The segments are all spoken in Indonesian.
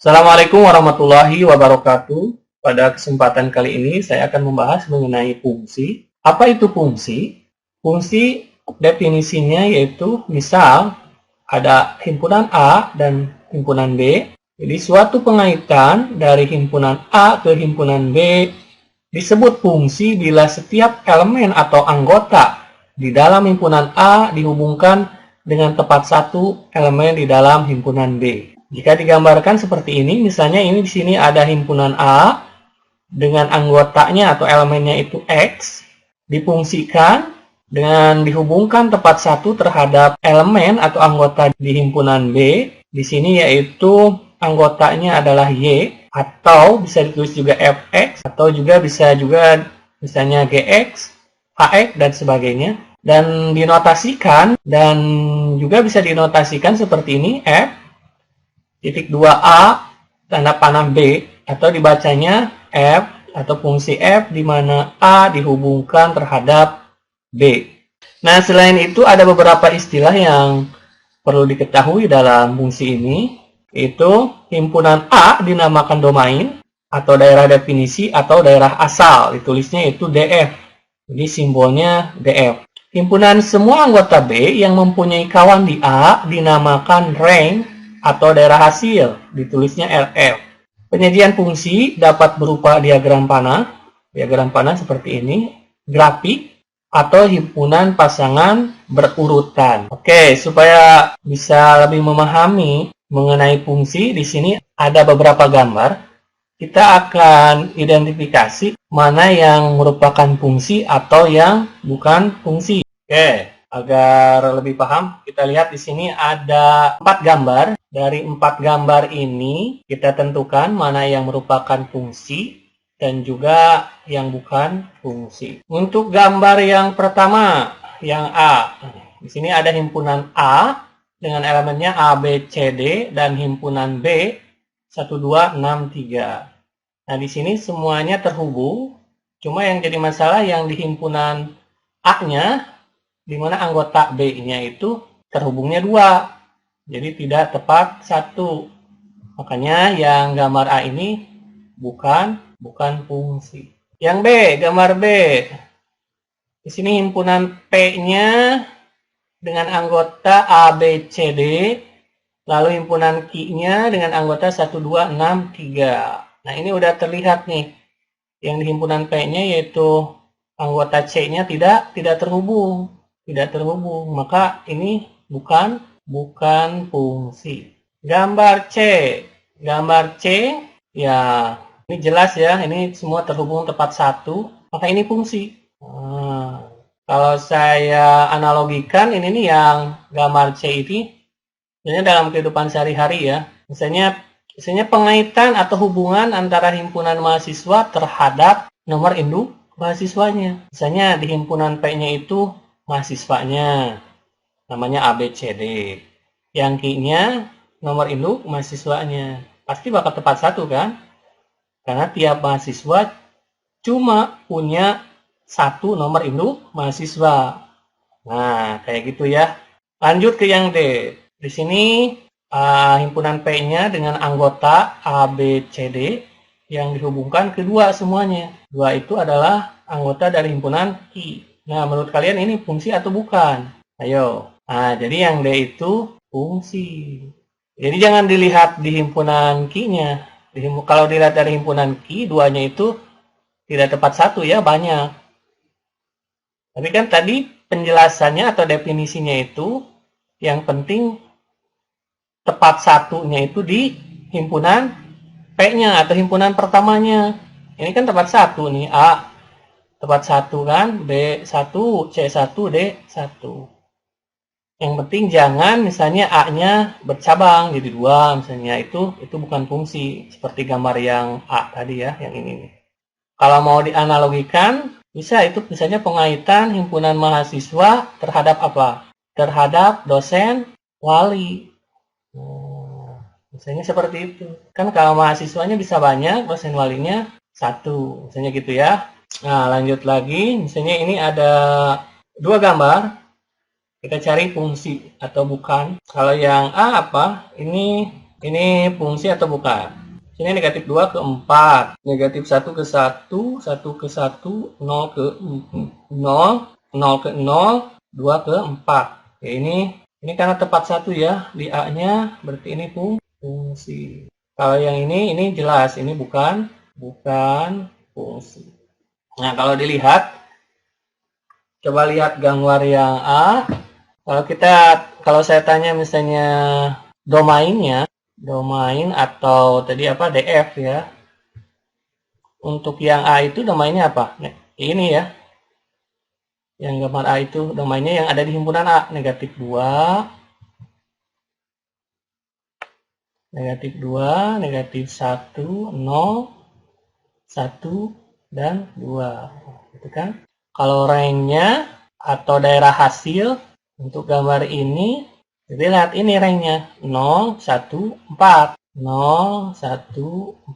Assalamualaikum warahmatullahi wabarakatuh. Pada kesempatan kali ini saya akan membahas mengenai fungsi. Apa itu fungsi? Fungsi definisinya yaitu misal ada himpunan A dan himpunan B. Jadi suatu pengaitan dari himpunan A ke himpunan B disebut fungsi bila setiap elemen atau anggota di dalam himpunan A dihubungkan dengan tepat satu elemen di dalam himpunan B. Jika digambarkan seperti ini, misalnya ini di sini ada himpunan A dengan anggotanya atau elemennya itu X, difungsikan dengan dihubungkan tepat satu terhadap elemen atau anggota di himpunan B. Di sini yaitu anggotanya adalah Y, atau bisa ditulis juga Fx, atau juga bisa juga misalnya Gx, Hx, dan sebagainya. Dan dinotasikan, dan juga bisa dinotasikan seperti ini, F titik 2A tanda panah B, atau dibacanya F atau fungsi F di mana A dihubungkan terhadap B. Nah, selain itu ada beberapa istilah yang perlu diketahui dalam fungsi ini, yaitu himpunan A dinamakan domain atau daerah definisi atau daerah asal, ditulisnya itu DF. Jadi simbolnya DF. Himpunan semua anggota B yang mempunyai kawan di A dinamakan range atau daerah hasil, ditulisnya LF. Penyajian fungsi dapat berupa diagram panah seperti ini, grafik, atau himpunan pasangan berurutan. Oke, supaya bisa lebih memahami mengenai fungsi, di sini ada beberapa gambar. Kita akan identifikasi mana yang merupakan fungsi atau yang bukan fungsi. Oke, agar lebih paham, kita lihat di sini ada 4 gambar. Dari 4 gambar ini, kita tentukan mana yang merupakan fungsi dan juga yang bukan fungsi. Untuk gambar yang pertama, yang A. Di sini ada himpunan A dengan elemennya A, B, C, D, dan himpunan B 1, 2, 6, 3. Nah, di sini semuanya terhubung. Cuma yang jadi masalah yang di himpunan A-nya, di mana anggota B-nya itu terhubungnya 2. Jadi tidak tepat 1. Makanya yang gambar A ini bukan fungsi. Yang B, gambar B. Di sini himpunan P-nya dengan anggota A, B, C, D. Lalu himpunan Q-nya dengan anggota 1, 2, 6, 3. Nah, ini udah terlihat nih. Yang di himpunan P-nya yaitu anggota C-nya tidak terhubung. Maka ini bukan fungsi. Gambar C ya ini jelas ya, ini semua terhubung tepat satu, maka ini fungsi. Kalau saya analogikan ini nih yang gambar C ini, misalnya dalam kehidupan sehari-hari ya, misalnya pengaitan atau hubungan antara himpunan mahasiswa terhadap nomor induk mahasiswanya. Misalnya di himpunan P-nya itu mahasiswanya, namanya ABCD. Yang Q-nya nomor induk mahasiswanya. Pasti bakal tepat satu kan? Karena tiap mahasiswa cuma punya satu nomor induk mahasiswa. Nah, kayak gitu ya. Lanjut ke yang D. Di sini himpunan P-nya dengan anggota ABCD yang dihubungkan kedua semuanya. Dua itu adalah anggota dari himpunan Q. Nah, menurut kalian ini fungsi atau bukan? Ayo. Nah, jadi yang D itu fungsi. Jadi jangan dilihat di himpunan Q-nya. Kalau dilihat dari himpunan Q, duanya itu tidak tepat satu ya, banyak. Tapi kan tadi penjelasannya atau definisinya itu, yang penting tepat satunya itu di himpunan P-nya atau himpunan pertamanya. Ini kan tepat satu nih, A. Tepat satu kan, B1, C1, D1. Yang penting jangan misalnya A-nya bercabang jadi 2, misalnya itu bukan fungsi. Seperti gambar yang A tadi ya, yang ini nih. Kalau mau dianalogikan, bisa itu misalnya pengaitan himpunan mahasiswa terhadap apa? Terhadap dosen wali. Misalnya seperti itu. Kan kalau mahasiswanya bisa banyak, dosen walinya 1. Misalnya gitu ya. Nah, lanjut lagi. Misalnya ini ada 2 gambar. Kita cari fungsi atau bukan. Kalau yang A apa? Ini Ini fungsi atau bukan? Sini negatif 2 ke 4, negatif 1 ke 1, 1 ke 1, 0 ke 0, 0 ke 0, 2 ke 4. Oke, ini karena tepat 1 ya di A-nya, berarti ini fungsi. Kalau yang ini jelas, ini bukan fungsi. Nah, kalau dilihat, coba lihat gambar yang A. Kalau saya tanya misalnya domainnya, domain atau tadi apa DF ya. Untuk yang A itu domainnya apa? Nah, ini ya. Yang gambar A itu domainnya yang ada di himpunan A, negatif 2, negatif 2, negatif 1, 0, 1, dan 2. Gitu kan? Kalau ranknya atau daerah hasil untuk gambar ini, jadi lihat ini ranknya 0, 1, 4. 0, 1,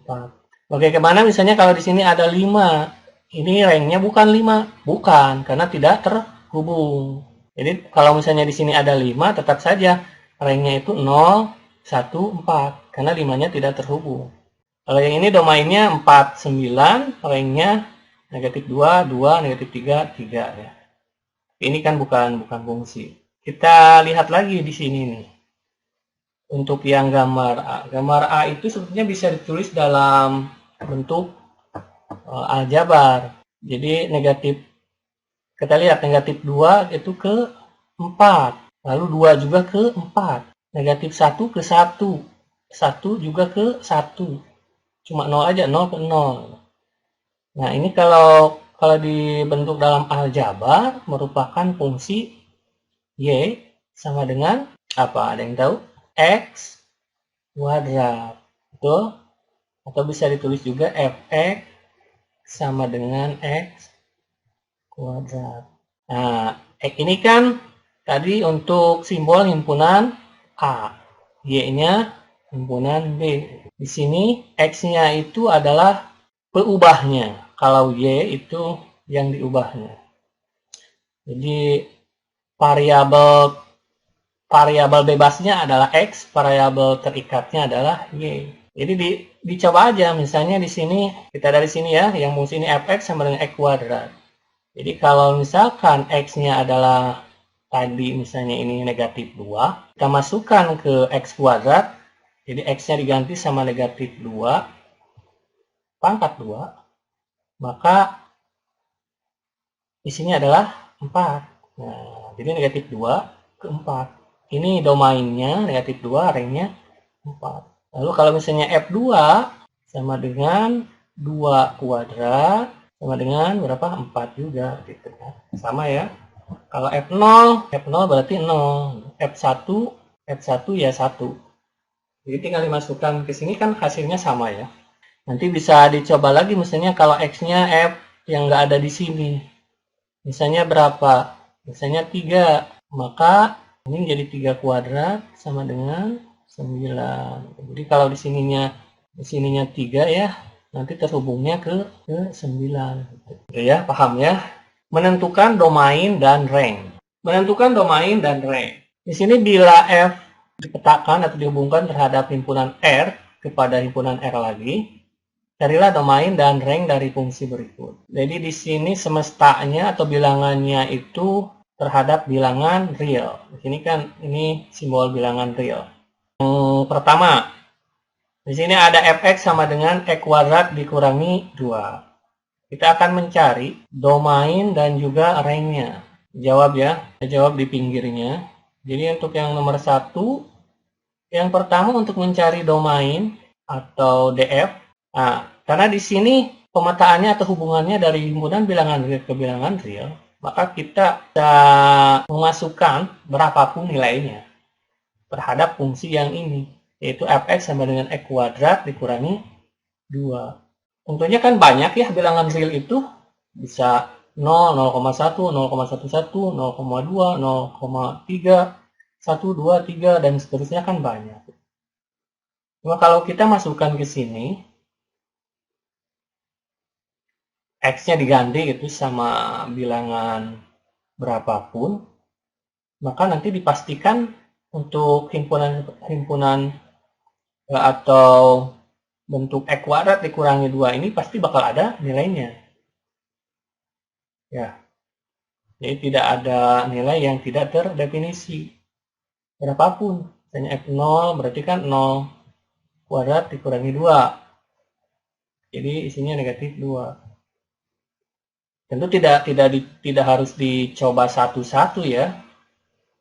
4. Bagaimana misalnya kalau di sini ada 5. Ini ranknya bukan 5. Bukan, karena tidak terhubung. Jadi kalau misalnya di sini ada 5, tetap saja ranknya itu 0, 1, 4. Karena 5-nya tidak terhubung. Kalau yang ini domainnya 4, 9, ranknya negatif 2, 2, negatif 3, 3 ya. Ini kan bukan fungsi. Kita lihat lagi di sini nih. Untuk yang gambar A. Gambar A itu sebetulnya bisa ditulis dalam bentuk aljabar. Jadi kita lihat negatif 2 itu ke 4. Lalu 2 juga ke 4. Negatif 1 ke 1. 1 juga ke 1. Cuma 0 aja, 0 ke 0. Nah, ini kalau dibentuk dalam aljabar merupakan fungsi Y sama dengan apa? Ada yang tahu? X kuadrat. Betul? Atau bisa ditulis juga fx sama dengan x kuadrat. Nah, X ini kan tadi untuk simbol himpunan A. Y-nya himpunan B. Di sini X-nya itu adalah peubahnya. Kalau Y itu yang diubahnya. Jadi variabel bebasnya adalah X, variabel terikatnya adalah Y. Jadi dicoba aja, misalnya di sini, kita dari sini ya, yang fungsi ini fx sama dengan x kuadrat. Jadi kalau misalkan x-nya adalah tadi misalnya ini negatif 2, kita masukkan ke x kuadrat, jadi x-nya diganti sama negatif 2, pangkat 2, maka di sini adalah 4. Nah, jadi negatif 2 ke 4. Ini domainnya, negatif 2, ranknya 4. Lalu kalau misalnya F2 sama dengan 2 kuadrat, sama dengan berapa? 4 juga. Gitu kan. Sama ya. Kalau F0 berarti 0. F1 ya 1. Jadi tinggal dimasukkan ke sini kan hasilnya sama ya. Nanti bisa dicoba lagi misalnya kalau X-nya F yang nggak ada di sini. Misalnya berapa? Misalnya 3. Maka ini jadi 3 kuadrat sama dengan 9. Jadi kalau di sininya 3 ya, nanti terhubungnya ke 9. Gitu ya, paham ya? Menentukan domain dan rank. Menentukan domain dan rank. Di sini bila F dipetakan atau dihubungkan terhadap himpunan R kepada himpunan R lagi, carilah domain dan rank dari fungsi berikut. Jadi di sini semestanya atau bilangannya itu terhadap bilangan real. Di sini kan ini simbol bilangan real. Yang pertama, di sini ada fx sama dengan x kuadrat dikurangi 2. Kita akan mencari domain dan juga ranknya. Jawab ya, jawab di pinggirnya. Jadi untuk yang nomor 1, yang pertama untuk mencari domain atau DF. Nah, karena di sini pemetaannya atau hubungannya dari himpunan bilangan real ke bilangan real, maka kita bisa memasukkan berapapun nilainya terhadap fungsi yang ini, yaitu fx sama dengan x kuadrat dikurangi 2. Tentunya kan banyak ya bilangan real itu, bisa 0, 0,1, 0,11, 0,2, 0,3, 1, 2, 3, dan seterusnya kan banyak. Cuma kalau kita masukkan ke sini, X-nya diganti gitu sama bilangan berapapun, maka nanti dipastikan untuk himpunan atau bentuk X kuadrat dikurangi 2 ini pasti bakal ada nilainya. Ya. Jadi tidak ada nilai yang tidak terdefinisi. Berapapun. Misalnya F0 berarti kan 0 kuadrat dikurangi 2. Jadi isinya negatif 2. Tentu tidak harus dicoba satu-satu ya.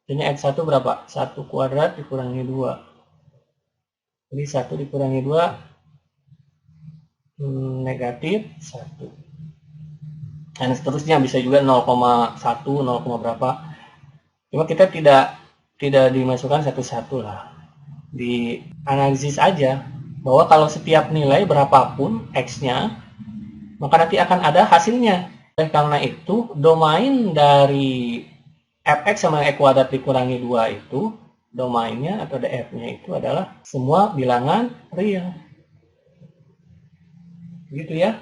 Misalnya X1 berapa? 1 kuadrat dikurangi 2. Jadi 1 dikurangi 2 negatif 1. Dan seterusnya bisa juga 0,1, 0, berapa. Cuma kita tidak dimasukkan satu-satu lah. Di analisis aja bahwa kalau setiap nilai berapapun X-nya, maka nanti akan ada hasilnya. Oleh karena itu, domain dari fx sama x kuadrat dikurangi 2 itu, domainnya atau df-nya itu adalah semua bilangan real. Gitu ya.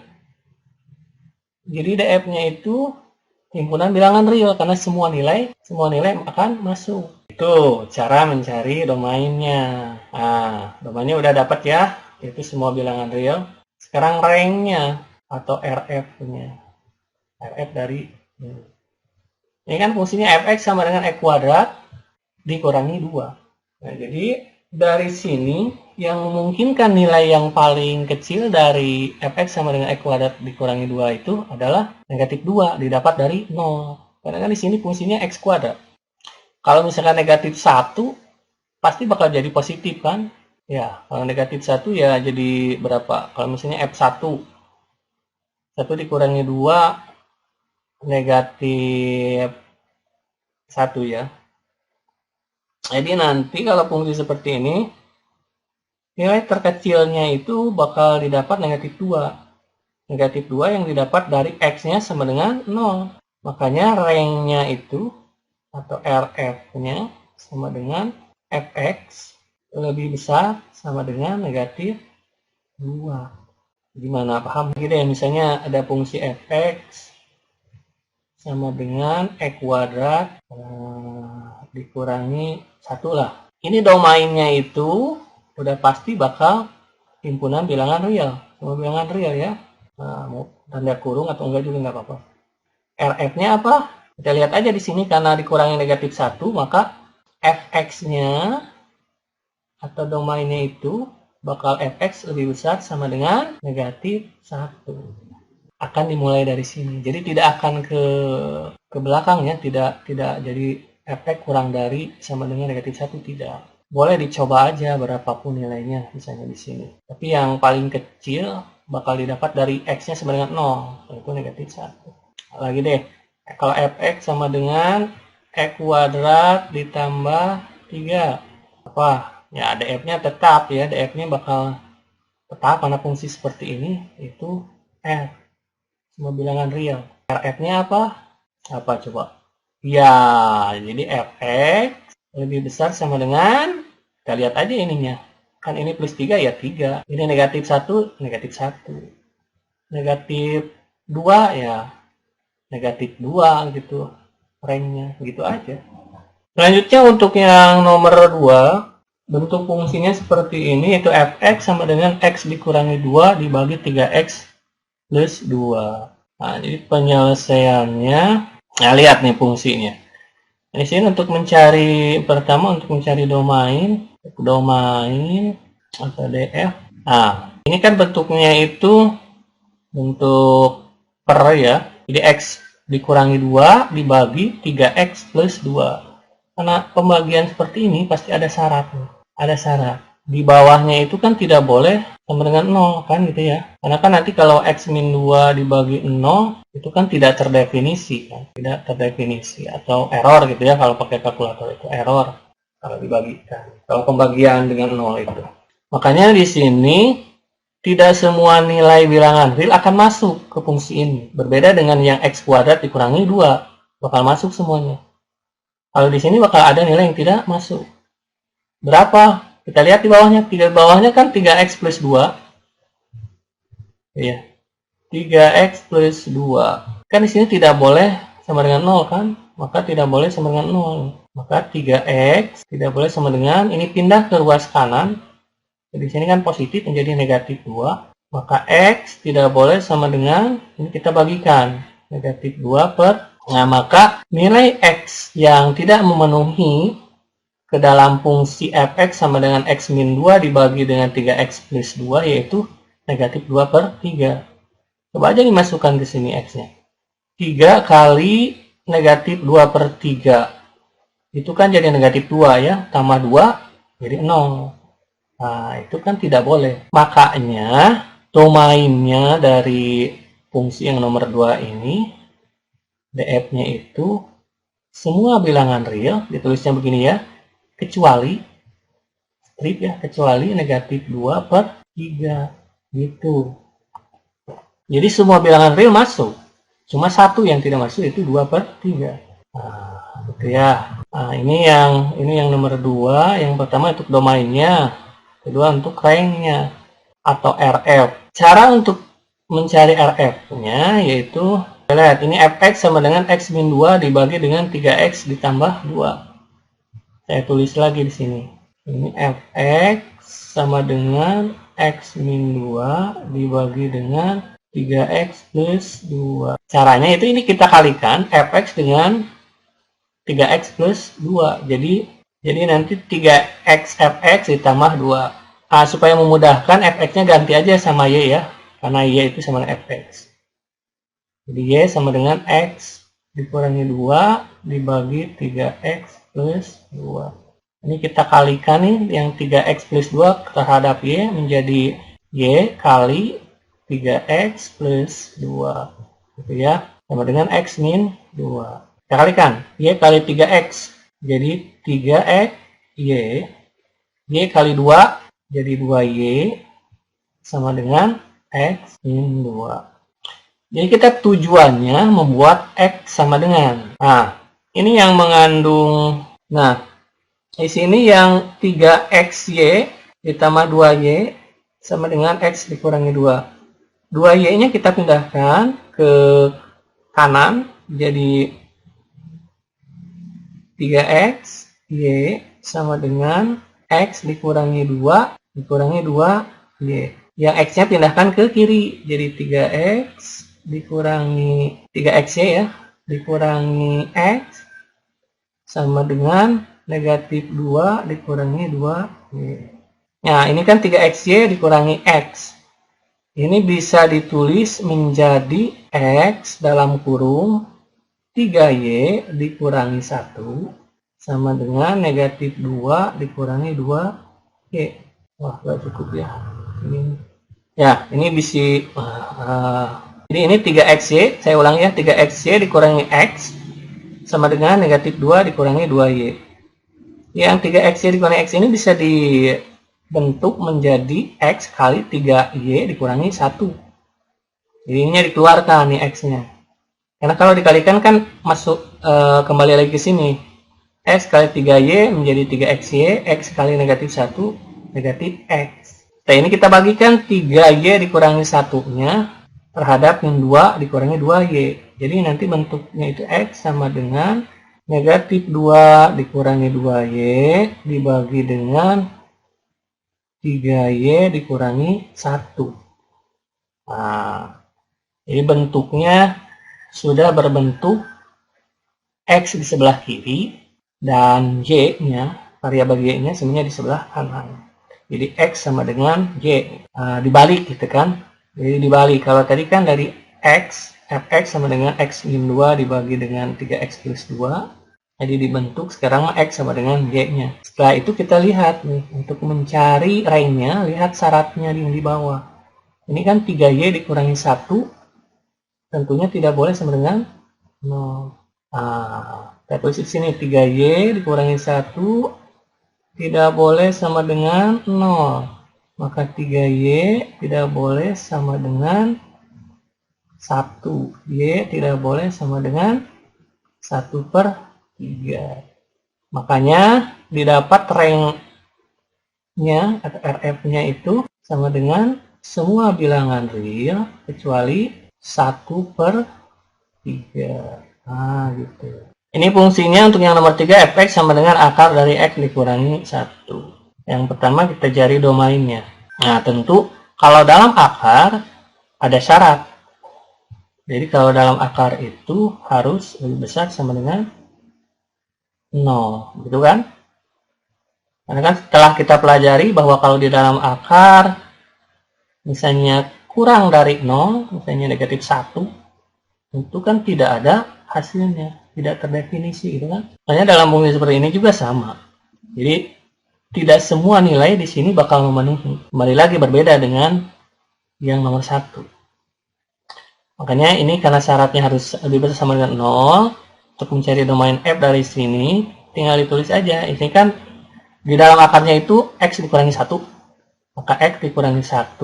Jadi df-nya itu himpunan bilangan real karena semua nilai akan masuk. Itu cara mencari domainnya. Nah, domainnya udah dapat ya, itu semua bilangan real. Sekarang rank-nya atau RF-nya. RF dari ini kan fungsinya fx sama dengan x kuadrat dikurangi 2. Nah, jadi dari sini yang memungkinkan nilai yang paling kecil dari fx sama dengan x kuadrat dikurangi 2 itu adalah negatif 2 didapat dari 0. Karena kan di sini fungsinya x kuadrat. Kalau misalkan negatif 1 pasti bakal jadi positif kan? Ya, kalau negatif 1 ya jadi berapa? Kalau misalnya f1 1 dikurangi 2 negatif 1 ya. Jadi nanti kalau fungsi seperti ini, nilai terkecilnya itu bakal didapat negatif 2. Negatif 2 yang didapat dari X-nya sama dengan 0. Makanya rank-nya itu, atau RF-nya sama dengan Fx lebih besar sama dengan negatif 2. Gimana? Paham? Gitu ya, misalnya ada fungsi Fx sama dengan X kuadrat dikurangi 1 lah. Ini domainnya itu udah pasti bakal himpunan bilangan real. Semua bilangan real ya. Nah, mau tanda kurung atau enggak juga nggak apa-apa. RF-nya apa? Kita lihat aja di sini karena dikurangi negatif 1, maka Fx-nya atau domainnya itu bakal Fx lebih besar sama dengan negatif 1. Akan dimulai dari sini. Jadi tidak akan ke belakang ya, tidak jadi efek kurang dari sama dengan negatif 1, tidak. Boleh dicoba aja berapapun nilainya misalnya di sini. Tapi yang paling kecil bakal didapat dari x-nya sama dengan 0, yaitu negatif 1. Lagi deh, kalau fx sama dengan x kuadrat ditambah 3. Apa? Ya df-nya tetap ya, df-nya bakal tetap karena fungsi seperti ini itu f. Semua bilangan real. RF-nya apa? Apa coba? Ya, jadi Fx lebih besar sama dengan, kita lihat aja ininya. Kan ini plus 3 ya 3. Ini negatif 1, negatif 1. Negatif 2 ya negatif 2 gitu. Rank-nya gitu aja. Selanjutnya untuk yang nomor 2, bentuk fungsinya seperti ini, yaitu Fx sama dengan x dikurangi 2 dibagi 3x plus 2. Nah, jadi penyelesaiannya, nah lihat nih fungsinya. Di sini untuk mencari, pertama untuk mencari domain atau df. Nah, ini kan bentuknya itu bentuk per ya. Jadi x dikurangi 2 dibagi 3x plus 2. Karena pembagian seperti ini pasti ada syarat. Ada syarat. Di bawahnya itu kan tidak boleh sama dengan 0 kan gitu ya. Karena kan nanti kalau x min 2 dibagi 0 itu kan tidak terdefinisi kan. Tidak terdefinisi atau error gitu ya, kalau pakai kalkulator itu error kalau dibagikan. Kalau pembagian dengan 0 itu. Makanya di sini tidak semua nilai bilangan real akan masuk ke fungsi ini. Berbeda dengan yang x kuadrat dikurangi 2, bakal masuk semuanya. Kalau di sini bakal ada nilai yang tidak masuk. Berapa? Kita lihat di bawahnya. Bawahnya kan 3x plus 2. Iya. 3x plus 2. Kan di sini tidak boleh sama dengan 0 kan? Maka tidak boleh sama dengan 0. Maka 3x tidak boleh sama dengan, ini pindah ke ruas kanan. Jadi sini kan positif menjadi negatif 2. Maka X tidak boleh sama dengan, ini kita bagikan. Negatif 2 per, nah maka nilai X yang tidak memenuhi ke dalam fungsi fx sama dengan X min 2 dibagi dengan 3X plus 2 yaitu negatif 2 per 3. Coba aja dimasukkan ke sini X-nya. 3 kali negatif 2 per 3. Itu kan jadi negatif 2 ya. Tambah 2 jadi 0. Nah, itu kan tidak boleh. Makanya, domainnya dari fungsi yang nomor 2 ini, df-nya itu semua bilangan real, ditulisnya begini ya, kecuali, strip ya, kecuali negatif 2 per 3. Gitu. Jadi semua bilangan real masuk. Cuma satu yang tidak masuk itu 2 per 3. Nah, gitu ya. Nah, ini yang nomor 2. Yang pertama untuk domainnya. Kedua untuk range-nya atau RF. Cara untuk mencari RF-nya yaitu, lihat ini fx sama dengan X min 2 dibagi dengan 3X ditambah 2. Saya tulis lagi di sini. Ini fx sama dengan X min 2 dibagi dengan 3X plus 2. Caranya itu ini kita kalikan fx dengan 3X plus 2. Jadi nanti 3X fx ditambah 2. Nah, supaya memudahkan fx-nya ganti aja sama y ya. Karena y itu sama dengan fx. Jadi y sama dengan x dikurangi 2 dibagi 3X plus 2. Ini kita kalikan nih yang 3X plus 2 terhadap y menjadi y kali 3X plus 2 gitu ya, sama dengan X min 2. Kita kalikan, Y kali 3X jadi 3X Y kali 2 jadi 2Y sama dengan X min 2. Jadi kita tujuannya membuat X sama dengan, nah ini yang mengandung, nah di sini yang 3XY ditambah 2Y sama dengan X dikurangi 2. 2Y-nya kita pindahkan ke kanan, jadi 3X, Y sama dengan X dikurangi 2, dikurangi 2Y. Yang X-nya pindahkan ke kiri, jadi 3X dikurangi 3XY ya, dikurangi X sama dengan negatif 2 dikurangi 2Y. Nah, ini kan 3XY dikurangi X. Ini bisa ditulis menjadi X dalam kurung 3Y dikurangi 1 sama dengan negatif 2 dikurangi 2Y. Wah, gak cukup ya. Ini bisa, jadi ini 3XY, saya ulangi ya, 3XY dikurangi X sama dengan negatif 2 dikurangi 2Y. Yang 3XY dikurangi X ini bisa dibentuk menjadi X kali 3Y dikurangi 1. Jadi ini dikeluarkan nih X-nya. Karena kalau dikalikan kan masuk kembali lagi ke sini. X kali 3Y menjadi 3XY, X kali negatif 1, negatif X. Nah ini kita bagikan 3Y dikurangi 1-nya terhadap yang 2 dikurangi 2Y. Jadi nanti bentuknya itu X sama dengan negatif 2 dikurangi 2Y dibagi dengan 3Y dikurangi 1. Nah, ini bentuknya sudah berbentuk X di sebelah kiri dan Y-nya, variabel Y-nya sebenarnya di sebelah kanan. Jadi X sama dengan Y. Dibalik gitu kan. Jadi dibalik. Kalau tadi kan dari X, fx sama dengan X min 2 dibagi dengan 3X plus 2. Jadi dibentuk sekarang X sama dengan Y-nya. Setelah itu kita lihat nih, untuk mencari range-nya, lihat syaratnya di bawah. Ini kan 3Y dikurangi 1, tentunya tidak boleh sama dengan 0. Kita tulis di sini 3Y dikurangi 1 tidak boleh sama dengan 0. Maka 3Y tidak boleh sama dengan 1. Y tidak boleh sama dengan 1 per 3. Makanya didapat range-nya atau RF-nya itu sama dengan semua bilangan real kecuali 1 per 3. Nah, gitu. Ini fungsinya untuk yang nomor 3, fx sama dengan akar dari x dikurangi 1. Yang pertama kita cari domainnya. Nah, tentu kalau dalam akar ada syarat. Jadi kalau dalam akar itu harus lebih besar sama dengan 0, gitu kan? Karena kan setelah kita pelajari bahwa kalau di dalam akar misalnya kurang dari 0, misalnya negatif 1, itu kan tidak ada hasilnya, tidak terdefinisi, gitu kan? Makanya dalam fungsi seperti ini juga sama. Jadi tidak semua nilai di sini bakal memenuhi. Kembali lagi berbeda dengan yang nomor 1. Makanya ini karena syaratnya harus lebih besar sama dengan 0, untuk mencari domain f dari sini tinggal ditulis aja. Ini kan di dalam akarnya itu x dikurangi 1, maka x dikurangi 1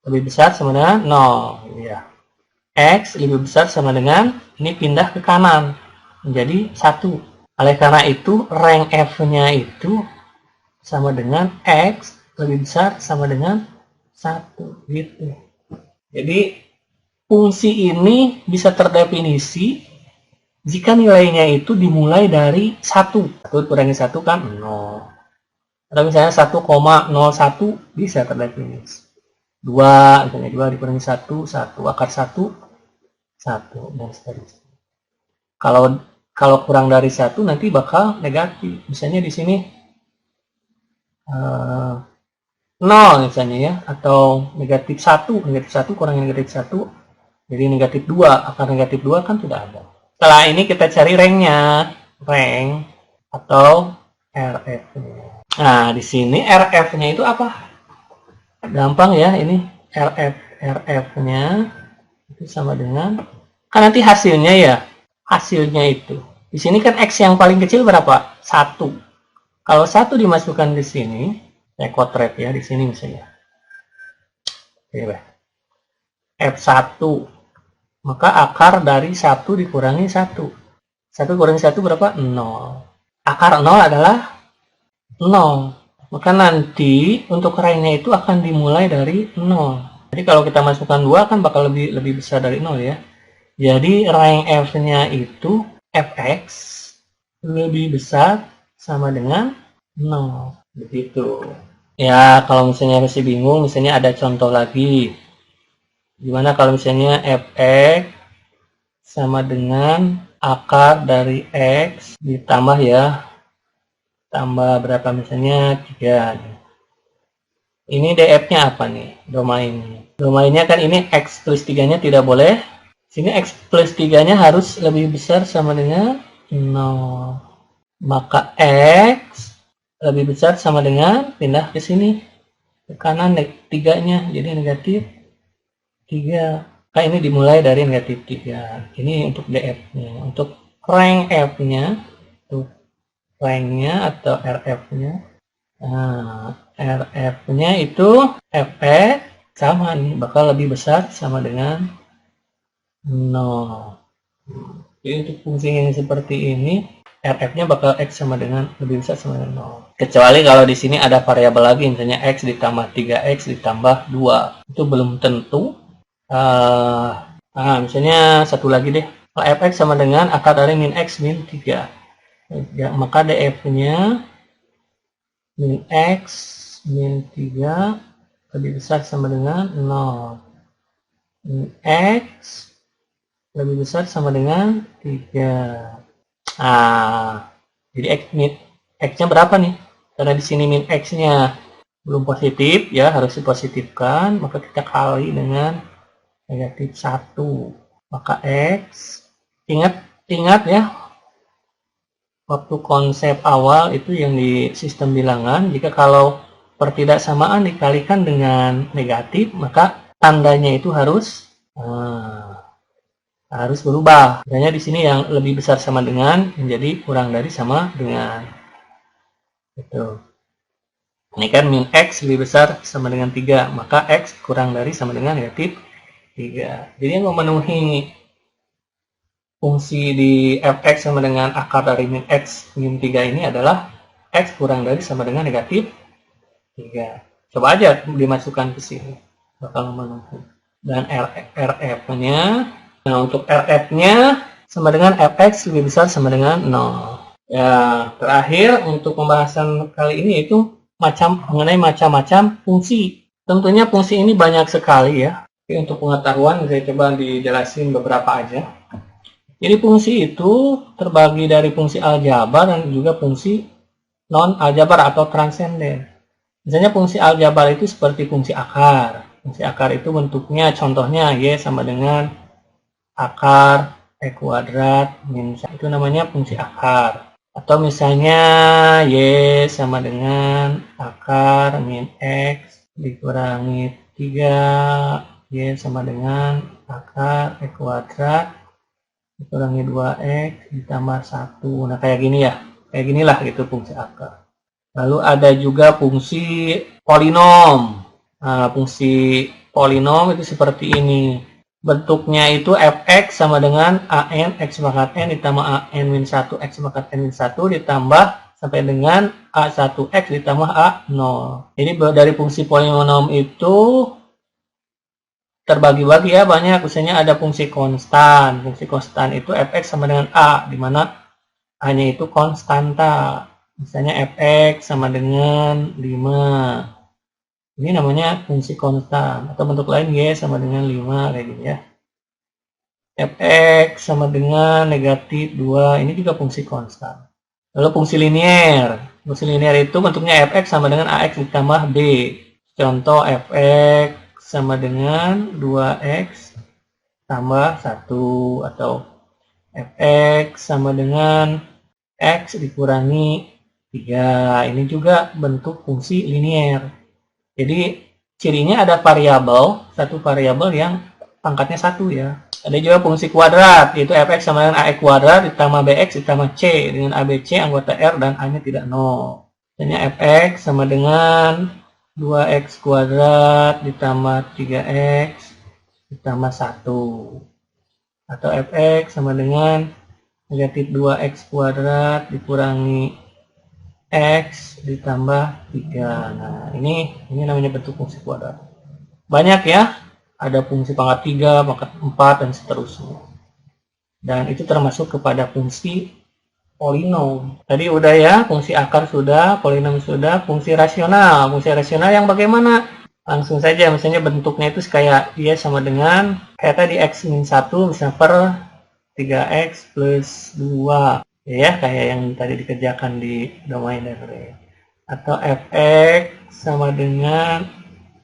lebih besar sama dengan 0. Ya. X lebih besar sama dengan, ini pindah ke kanan menjadi 1. Oleh karena itu rank f-nya itu sama dengan X lebih besar sama dengan 1, gitu. Jadi fungsi ini bisa terdefinisi jika nilainya itu dimulai dari 1. 1 kurangi 1 kan 0. Atau misalnya 1,01 bisa terdefinisi. 2, misalnya 2 dikurangi 1, 1. Akar 1, 1. Dan seterusnya. Kalau kurang dari 1 nanti bakal negatif. Misalnya di sini 0 misalnya ya, atau negatif 1 kurangi negatif 1 jadi negatif 2, akar negatif 2 kan tidak ada. Setelah ini kita cari ranknya, rank atau RF-nya. Nah, di sini RF-nya itu apa? Gampang ya, ini RF-nya itu sama dengan, kan nanti hasilnya ya, hasilnya itu. Di sini kan X yang paling kecil berapa? 1. Kalau 1 dimasukkan di sini, saya kotret ya di sini misalnya. F1, maka akar dari 1 dikurangi 1. 1 kurangi 1 berapa? 0. Akar 0 adalah 0. Maka nanti untuk ranknya itu akan dimulai dari 0. Jadi kalau kita masukkan 2 kan bakal lebih besar dari 0 ya. Jadi rank F-nya itu Fx lebih besar sama dengan 0. Begitu. Ya, kalau misalnya masih bingung, misalnya ada contoh lagi. Gimana kalau misalnya Fx sama dengan akar dari X ditambah ya, tambah berapa misalnya 3. Ini df-nya apa nih? Domainnya. Domainnya kan ini X plus 3-nya tidak boleh. Sini X plus 3-nya harus lebih besar sama dengan 0. Maka X lebih besar sama dengan, pindah ke sini ke kanan 3-nya jadi negatif 3. Nah, ini dimulai dari negatif 3. Ini untuk df-nya. Untuk rank f-nya, untuk ranknya atau rf-nya, nah, rf-nya itu fx sama nih, bakal lebih besar sama dengan 0. Jadi untuk fungsi yang seperti ini RF-nya bakal X sama dengan lebih besar sama dengan 0. Kecuali kalau di sini ada variabel lagi, misalnya X ditambah 3X ditambah 2. Itu belum tentu. Misalnya satu lagi deh. Kalau Fx sama dengan akar dari min X min 3. Ya, maka DF-nya min X min 3 lebih besar sama dengan 0. Min X lebih besar sama dengan 3. Jadi X-nya berapa nih? Karena di sini min X-nya belum positif, ya harus dipositifkan, maka kita kali dengan negatif 1. Maka X, ingat ya, waktu konsep awal itu yang di sistem bilangan, jika kalau pertidaksamaan dikalikan dengan negatif, maka tandanya itu harus berubah. Misalnya di sini yang lebih besar sama dengan menjadi kurang dari sama dengan. Itu. Ini kan min X lebih besar sama dengan 3, maka X kurang dari sama dengan negatif 3. Jadi yang memenuhi fungsi di Fx sama dengan akar dari min X min 3 ini adalah X kurang dari sama dengan negatif 3. Coba aja dimasukkan ke sini. Bakal memenuhi. Dan RF-nya, nah untuk RF-nya sama dengan Fx lebih besar sama dengan 0. Ya, terakhir untuk pembahasan kali ini itu mengenai macam-macam fungsi. Tentunya fungsi ini banyak sekali ya. Oke, untuk pengetahuan saya coba dijelasin beberapa aja. Jadi fungsi itu terbagi dari fungsi aljabar dan juga fungsi non-aljabar atau transenden. Misalnya fungsi aljabar itu seperti fungsi akar. Fungsi akar itu bentuknya, contohnya Y sama dengan akar E kuadrat min 1. Itu namanya fungsi akar. Atau misalnya Y sama dengan akar min X dikurangi 3. Y sama dengan akar E kuadrat dikurangi 2X ditambah 1. Nah, kayak gini ya. Kayak ginilah gitu fungsi akar. Lalu ada juga fungsi polinom. Nah, fungsi polinom itu seperti ini. Bentuknya itu fx sama dengan an x pangkat n ditambah an min 1 x pangkat n min 1 ditambah sampai dengan a1x ditambah a0. Jadi dari fungsi polinom itu terbagi-bagi ya banyak. Misalnya ada fungsi konstan. Fungsi konstan itu fx sama dengan a, di mana a-nya itu konstanta. Misalnya fx sama dengan 5. Ini namanya fungsi konstan. Atau bentuk lain y sama dengan 5 kayak gini ya. Fx sama dengan negatif 2. Ini juga fungsi konstan. Lalu fungsi linier. Fungsi linier itu bentuknya fx sama dengan ax ditambah b. Contoh fx sama dengan 2x tambah 1. Atau fx sama dengan x dikurangi 3. Ini juga bentuk fungsi linier. Jadi cirinya ada variabel, satu variabel yang pangkatnya 1 ya. Ada juga fungsi kuadrat, yaitu fx sama dengan ax kuadrat ditambah bx ditambah c dengan abc anggota r dan a-nya tidak 0. Misalnya fx sama dengan 2x kuadrat ditambah 3x ditambah 1. Atau fx sama dengan negatif 2x kuadrat dikurangi x ditambah 3. Nah, ini namanya bentuk fungsi kuadrat. Banyak ya, ada fungsi pangkat 3, pangkat 4, dan seterusnya. Dan itu termasuk kepada fungsi polinom. Tadi udah ya, fungsi akar sudah, polinom sudah, fungsi rasional. Fungsi rasional yang bagaimana? Langsung saja, misalnya bentuknya itu kayak Y sama dengan, kayak tadi x min 1, misalnya per 3x plus 2. Ya, kayak yang tadi dikerjakan di domain array. Atau fx sama dengan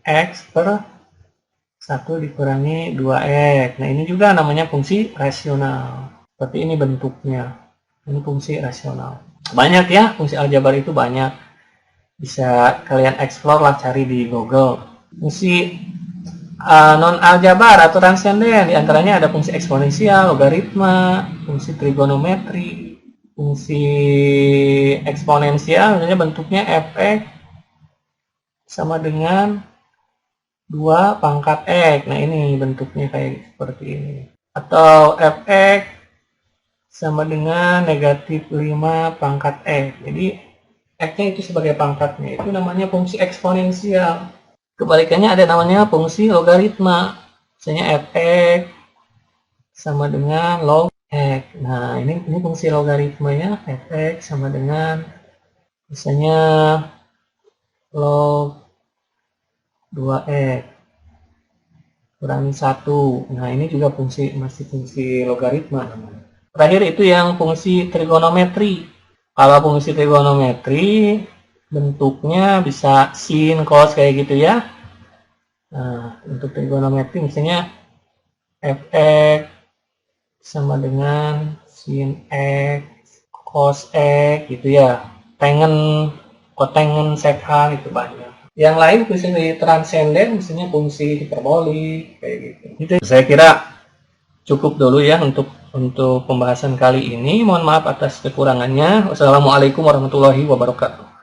x per 1 dikurangi 2x. Nah, ini juga namanya fungsi rasional. Seperti ini bentuknya. Ini fungsi rasional. Banyak ya, fungsi aljabar itu banyak. Bisa kalian explore lah, cari di Google. Fungsi non-aljabar atau transenden, diantaranya ada fungsi eksponensial, logaritma, fungsi trigonometri. Fungsi eksponensial misalnya bentuknya fx sama dengan 2 pangkat x. Nah, ini bentuknya kayak seperti ini. Atau fx sama dengan negatif 5 pangkat x. Jadi x-nya itu sebagai pangkatnya. Itu namanya fungsi eksponensial. Kebalikannya ada namanya fungsi logaritma. Misalnya fx sama dengan log x. Nah, ini fungsi logaritmanya fx sama dengan misalnya log 2x kurangi 1. Nah, ini juga masih fungsi logaritma namanya. Terakhir itu yang fungsi trigonometri. Kalau fungsi trigonometri bentuknya bisa sin, cos kayak gitu ya. Nah, untuk trigonometri misalnya fx sama dengan sin x, cos x gitu ya. Tangen, kotangen, sekang itu banyak. Yang lain fungsi transenden, misalnya fungsi hiperbolik kayak gitu. Itu saya kira cukup dulu ya untuk pembahasan kali ini. Mohon maaf atas kekurangannya. Wassalamualaikum warahmatullahi wabarakatuh.